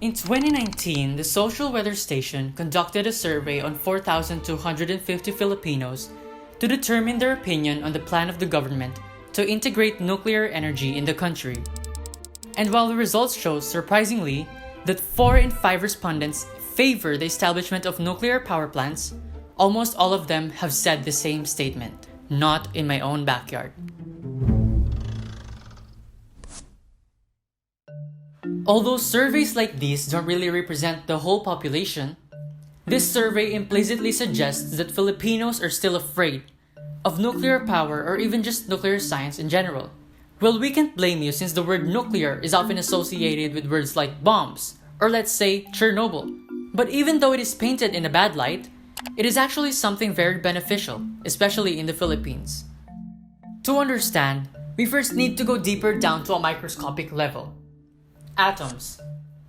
In 2019, the Social Weather Station conducted a survey on 4,250 Filipinos to determine their opinion on the plan of the government to integrate nuclear energy in the country. And while the results show, surprisingly, that 4 in 5 respondents favor the establishment of nuclear power plants, almost all of them have said the same statement: not in my own backyard. Although surveys like these don't really represent the whole population, this survey implicitly suggests that Filipinos are still afraid of nuclear power or even just nuclear science in general. Well, we can't blame you since the word nuclear is often associated with words like bombs, or let's say Chernobyl. But even though it is painted in a bad light, it is actually something very beneficial, especially in the Philippines. To understand, we first need to go deeper down to a microscopic level. Atoms.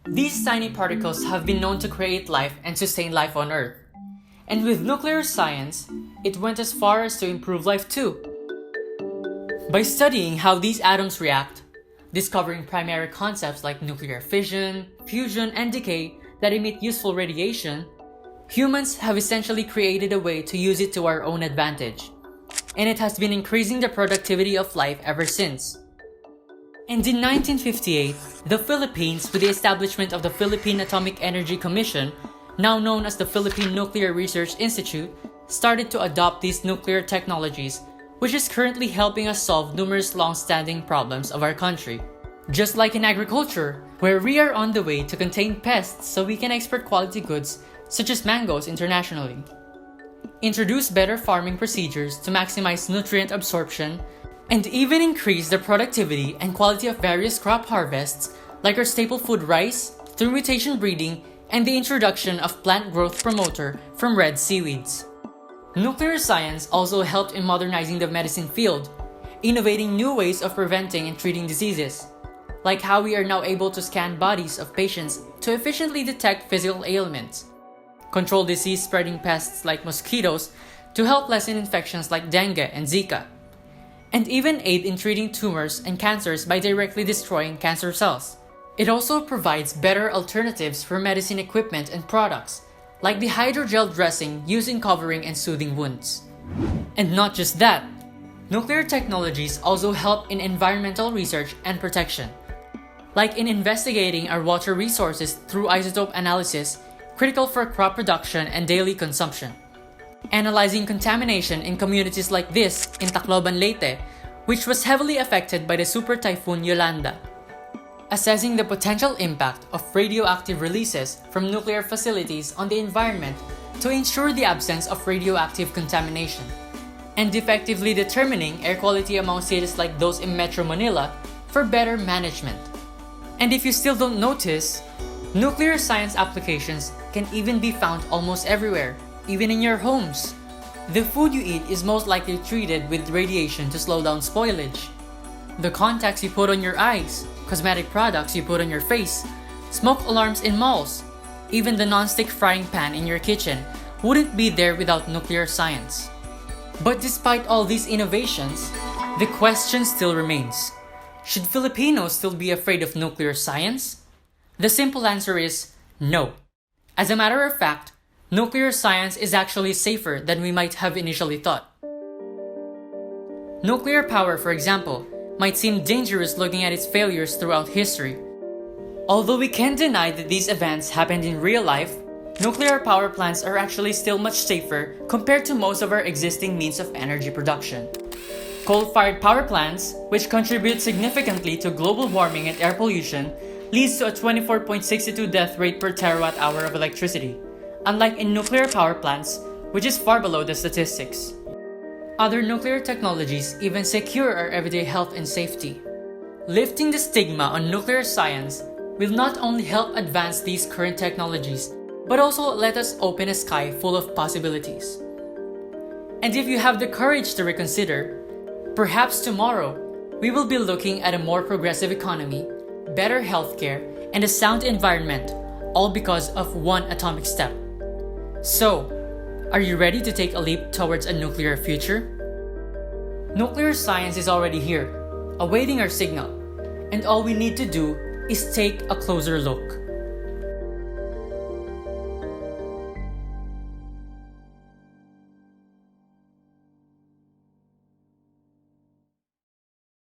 These tiny particles have been known to create life and sustain life on Earth. And with nuclear science, it went as far as to improve life too. By studying how these atoms react, discovering primary concepts like nuclear fission, fusion, and decay that emit useful radiation, humans have essentially created a way to use it to our own advantage. And it has been increasing the productivity of life ever since. And in 1958, the Philippines, with the establishment of the Philippine Atomic Energy Commission, now known as the Philippine Nuclear Research Institute, started to adopt these nuclear technologies, which is currently helping us solve numerous long-standing problems of our country. Just like in agriculture, where we are on the way to contain pests so we can export quality goods such as mangoes internationally. Introduce better farming procedures to maximize nutrient absorption, and even increase the productivity and quality of various crop harvests like our staple food rice through mutation breeding and the introduction of plant growth promoter from red seaweeds. Nuclear science also helped in modernizing the medicine field, innovating new ways of preventing and treating diseases, like how we are now able to scan bodies of patients to efficiently detect physical ailments, control disease-spreading pests like mosquitoes to help lessen infections like dengue and Zika, and even aid in treating tumors and cancers by directly destroying cancer cells. It also provides better alternatives for medicine equipment and products, like the hydrogel dressing used in covering and soothing wounds. And not just that, nuclear technologies also help in environmental research and protection, like in investigating our water resources through isotope analysis, critical for crop production and daily consumption. Analyzing contamination in communities like this in Tacloban, Leyte, which was heavily affected by the super typhoon Yolanda. Assessing the potential impact of radioactive releases from nuclear facilities on the environment to ensure the absence of radioactive contamination. And effectively determining air quality among cities like those in Metro Manila for better management. And if you still don't notice, nuclear science applications can even be found almost everywhere, even in your homes. The food you eat is most likely treated with radiation to slow down spoilage. The contacts you put on your eyes, cosmetic products you put on your face, smoke alarms in malls, even the non-stick frying pan in your kitchen wouldn't be there without nuclear science. But despite all these innovations, the question still remains: should Filipinos still be afraid of nuclear science? The simple answer is no. As a matter of fact, nuclear science is actually safer than we might have initially thought. Nuclear power, for example, might seem dangerous looking at its failures throughout history. Although we can't deny that these events happened in real life, nuclear power plants are actually still much safer compared to most of our existing means of energy production. Coal-fired power plants, which contribute significantly to global warming and air pollution, leads to a 24.62 death rate per terawatt-hour of electricity, unlike in nuclear power plants, which is far below the statistics. Other nuclear technologies even secure our everyday health and safety. Lifting the stigma on nuclear science will not only help advance these current technologies, but also let us open a sky full of possibilities. And if you have the courage to reconsider, perhaps tomorrow we will be looking at a more progressive economy, better healthcare, and a sound environment, all because of one atomic step. So, are you ready to take a leap towards a nuclear future? Nuclear science is already here, awaiting our signal, and all we need to do is take a closer look.